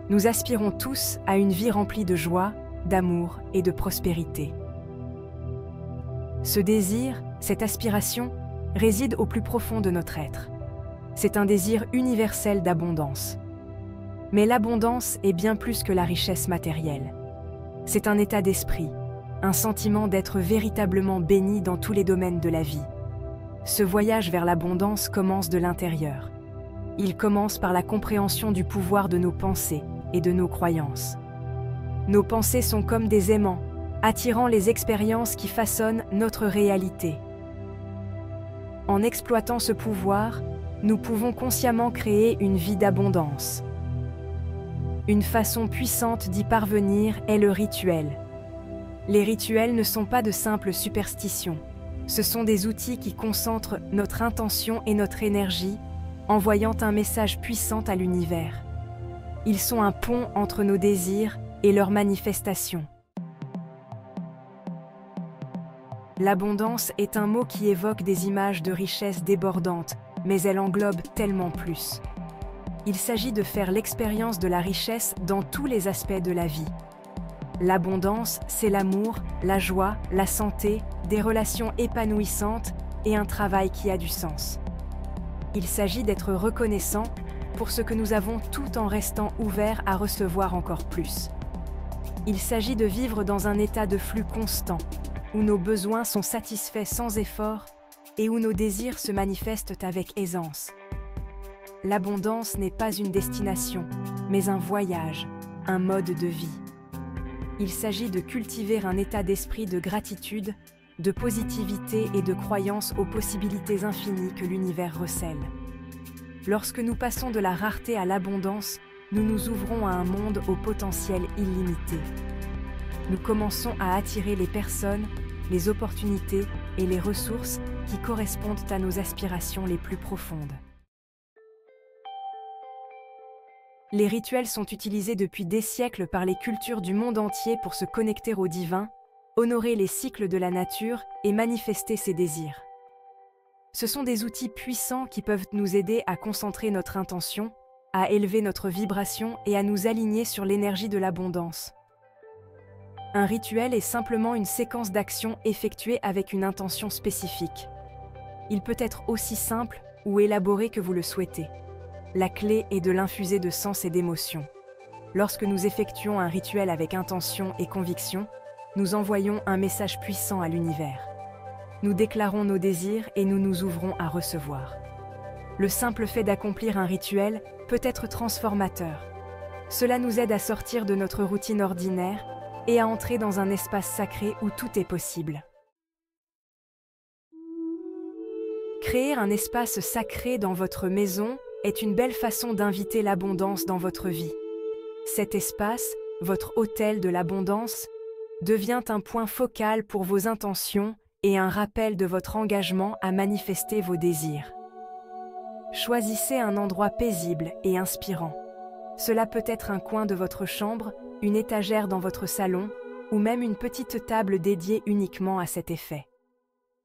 Nous aspirons tous à une vie remplie de joie, d'amour et de prospérité. Ce désir, cette aspiration, réside au plus profond de notre être. C'est un désir universel d'abondance. Mais l'abondance est bien plus que la richesse matérielle. C'est un état d'esprit, un sentiment d'être véritablement béni dans tous les domaines de la vie. Ce voyage vers l'abondance commence de l'intérieur. Il commence par la compréhension du pouvoir de nos pensées et de nos croyances. Nos pensées sont comme des aimants, attirant les expériences qui façonnent notre réalité. En exploitant ce pouvoir, nous pouvons consciemment créer une vie d'abondance. Une façon puissante d'y parvenir est le rituel. Les rituels ne sont pas de simples superstitions. Ce sont des outils qui concentrent notre intention et notre énergie, envoyant un message puissant à l'univers. Ils sont un pont entre nos désirs et leurs manifestations. L'abondance est un mot qui évoque des images de richesse débordante, mais elle englobe tellement plus. Il s'agit de faire l'expérience de la richesse dans tous les aspects de la vie. L'abondance, c'est l'amour, la joie, la santé, des relations épanouissantes et un travail qui a du sens. Il s'agit d'être reconnaissant pour ce que nous avons tout en restant ouverts à recevoir encore plus. Il s'agit de vivre dans un état de flux constant, où nos besoins sont satisfaits sans effort et où nos désirs se manifestent avec aisance. L'abondance n'est pas une destination, mais un voyage, un mode de vie. Il s'agit de cultiver un état d'esprit de gratitude, de positivité et de croyance aux possibilités infinies que l'univers recèle. Lorsque nous passons de la rareté à l'abondance, nous nous ouvrons à un monde au potentiel illimité. Nous commençons à attirer les personnes, les opportunités et les ressources qui correspondent à nos aspirations les plus profondes. Les rituels sont utilisés depuis des siècles par les cultures du monde entier pour se connecter au divin, honorer les cycles de la nature et manifester ses désirs. Ce sont des outils puissants qui peuvent nous aider à concentrer notre intention, à élever notre vibration et à nous aligner sur l'énergie de l'abondance. Un rituel est simplement une séquence d'actions effectuées avec une intention spécifique. Il peut être aussi simple ou élaboré que vous le souhaitez. La clé est de l'infuser de sens et d'émotion. Lorsque nous effectuons un rituel avec intention et conviction, nous envoyons un message puissant à l'univers. Nous déclarons nos désirs et nous nous ouvrons à recevoir. Le simple fait d'accomplir un rituel peut être transformateur. Cela nous aide à sortir de notre routine ordinaire et à entrer dans un espace sacré où tout est possible. Créer un espace sacré dans votre maison est une belle façon d'inviter l'abondance dans votre vie. Cet espace, votre hôtel de l'abondance, devient un point focal pour vos intentions et un rappel de votre engagement à manifester vos désirs. Choisissez un endroit paisible et inspirant. Cela peut être un coin de votre chambre, une étagère dans votre salon ou même une petite table dédiée uniquement à cet effet.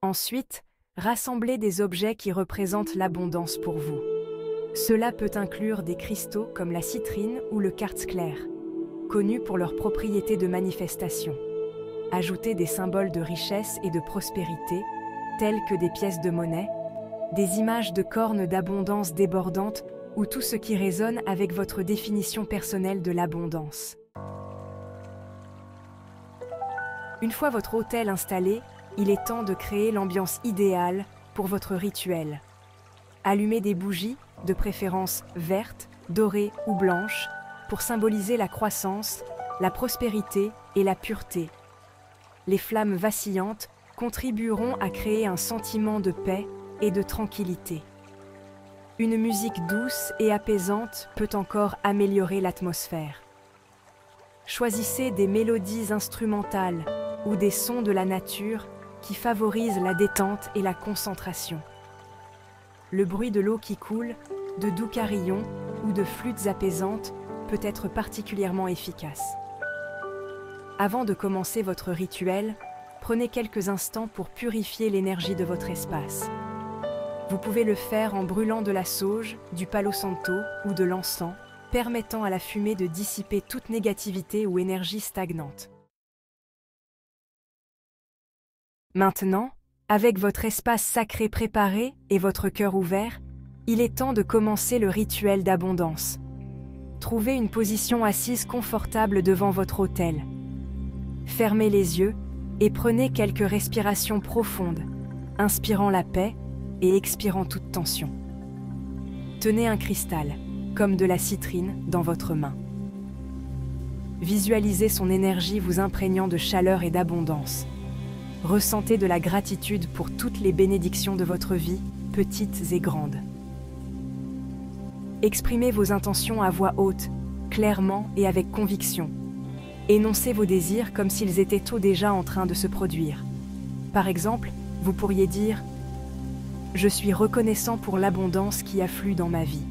Ensuite, rassemblez des objets qui représentent l'abondance pour vous. Cela peut inclure des cristaux comme la citrine ou le quartz clair, connus pour leurs propriétés de manifestation. Ajoutez des symboles de richesse et de prospérité, tels que des pièces de monnaie, des images de cornes d'abondance débordante ou tout ce qui résonne avec votre définition personnelle de l'abondance. Une fois votre hôtel installé, il est temps de créer l'ambiance idéale pour votre rituel. Allumez des bougies, de préférence vertes, dorées ou blanches, pour symboliser la croissance, la prospérité et la pureté. Les flammes vacillantes contribueront à créer un sentiment de paix et de tranquillité. Une musique douce et apaisante peut encore améliorer l'atmosphère. Choisissez des mélodies instrumentales ou des sons de la nature qui favorisent la détente et la concentration. Le bruit de l'eau qui coule, de doux carillons ou de flûtes apaisantes peut être particulièrement efficace. Avant de commencer votre rituel, prenez quelques instants pour purifier l'énergie de votre espace. Vous pouvez le faire en brûlant de la sauge, du palo santo ou de l'encens, permettant à la fumée de dissiper toute négativité ou énergie stagnante. Maintenant, avec votre espace sacré préparé et votre cœur ouvert, il est temps de commencer le rituel d'abondance. Trouvez une position assise confortable devant votre autel. Fermez les yeux et prenez quelques respirations profondes, inspirant la paix et expirant toute tension. Tenez un cristal, comme de la citrine, dans votre main. Visualisez son énergie vous imprégnant de chaleur et d'abondance. Ressentez de la gratitude pour toutes les bénédictions de votre vie, petites et grandes. Exprimez vos intentions à voix haute, clairement et avec conviction. Énoncez vos désirs comme s'ils étaient tôt déjà en train de se produire. Par exemple, vous pourriez dire « Je suis reconnaissant pour l'abondance qui afflue dans ma vie.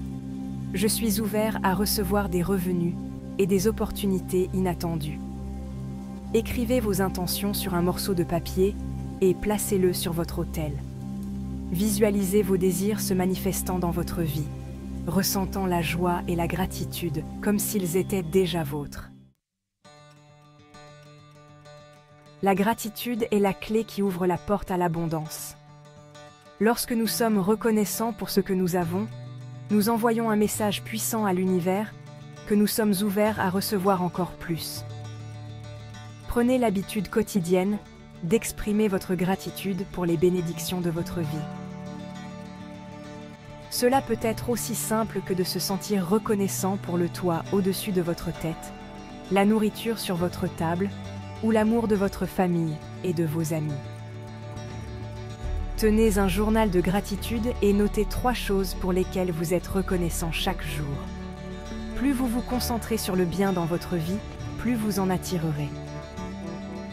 Je suis ouvert à recevoir des revenus et des opportunités inattendues. » Écrivez vos intentions sur un morceau de papier et placez-le sur votre autel. Visualisez vos désirs se manifestant dans votre vie, ressentant la joie et la gratitude comme s'ils étaient déjà vôtres. La gratitude est la clé qui ouvre la porte à l'abondance. Lorsque nous sommes reconnaissants pour ce que nous avons, nous envoyons un message puissant à l'univers que nous sommes ouverts à recevoir encore plus. Prenez l'habitude quotidienne d'exprimer votre gratitude pour les bénédictions de votre vie. Cela peut être aussi simple que de se sentir reconnaissant pour le toit au-dessus de votre tête, la nourriture sur votre table ou l'amour de votre famille et de vos amis. Tenez un journal de gratitude et notez 3 choses pour lesquelles vous êtes reconnaissant chaque jour. Plus vous vous concentrez sur le bien dans votre vie, plus vous en attirerez.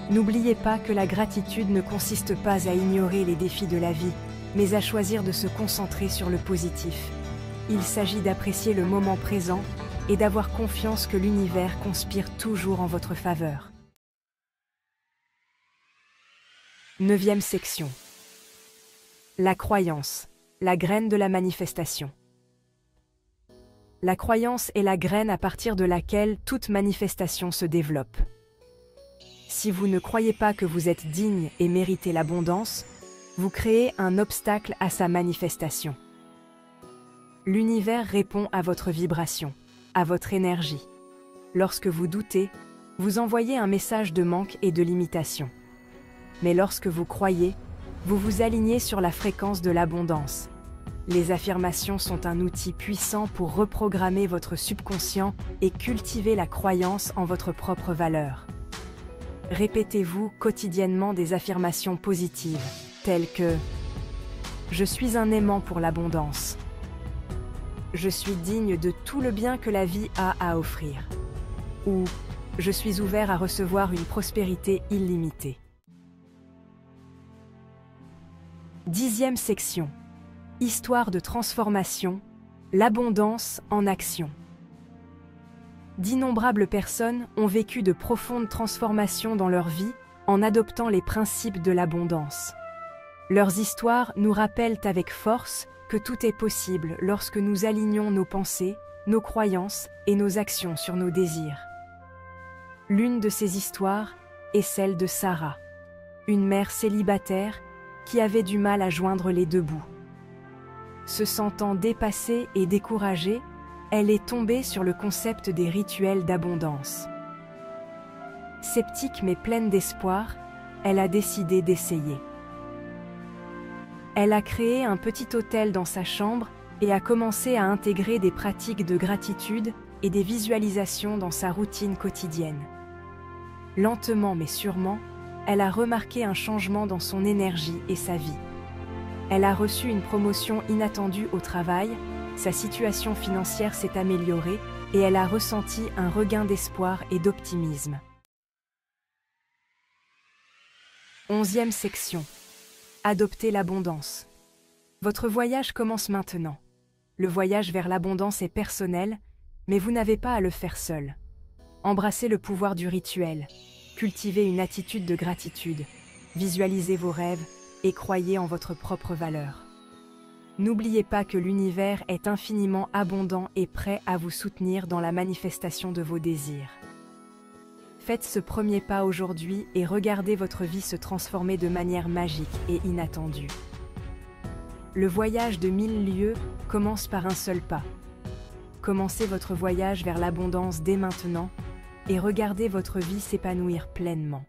N'oubliez pas que la gratitude ne consiste pas à ignorer les défis de la vie, mais à choisir de se concentrer sur le positif. Il s'agit d'apprécier le moment présent et d'avoir confiance que l'univers conspire toujours en votre faveur. 9e section. La croyance, la graine de la manifestation. La croyance est la graine à partir de laquelle toute manifestation se développe. Si vous ne croyez pas que vous êtes digne et méritez l'abondance, vous créez un obstacle à sa manifestation. L'univers répond à votre vibration, à votre énergie. Lorsque vous doutez, vous envoyez un message de manque et de limitation. Mais lorsque vous croyez, vous vous alignez sur la fréquence de l'abondance. Les affirmations sont un outil puissant pour reprogrammer votre subconscient et cultiver la croyance en votre propre valeur. Répétez-vous quotidiennement des affirmations positives, telles que « Je suis un aimant pour l'abondance » »,« Je suis digne de tout le bien que la vie a à offrir » ou « Je suis ouvert à recevoir une prospérité illimitée ». 10e section. Histoire de transformation, l'abondance en action. D'innombrables personnes ont vécu de profondes transformations dans leur vie en adoptant les principes de l'abondance. Leurs histoires nous rappellent avec force que tout est possible lorsque nous alignons nos pensées, nos croyances et nos actions sur nos désirs. L'une de ces histoires est celle de Sarah, une mère célibataire qui avait du mal à joindre les 2 bouts. Se sentant dépassée et découragée, elle est tombée sur le concept des rituels d'abondance. Sceptique mais pleine d'espoir, elle a décidé d'essayer. Elle a créé un petit autel dans sa chambre et a commencé à intégrer des pratiques de gratitude et des visualisations dans sa routine quotidienne. Lentement mais sûrement, elle a remarqué un changement dans son énergie et sa vie. Elle a reçu une promotion inattendue au travail, sa situation financière s'est améliorée et elle a ressenti un regain d'espoir et d'optimisme. 11e section. Adopter l'abondance. Votre voyage commence maintenant. Le voyage vers l'abondance est personnel, mais vous n'avez pas à le faire seul. Embrassez le pouvoir du rituel, cultivez une attitude de gratitude, visualisez vos rêves et croyez en votre propre valeur. N'oubliez pas que l'univers est infiniment abondant et prêt à vous soutenir dans la manifestation de vos désirs. Faites ce premier pas aujourd'hui et regardez votre vie se transformer de manière magique et inattendue. Le voyage de 1000 lieues commence par un seul pas. Commencez votre voyage vers l'abondance dès maintenant et regardez votre vie s'épanouir pleinement.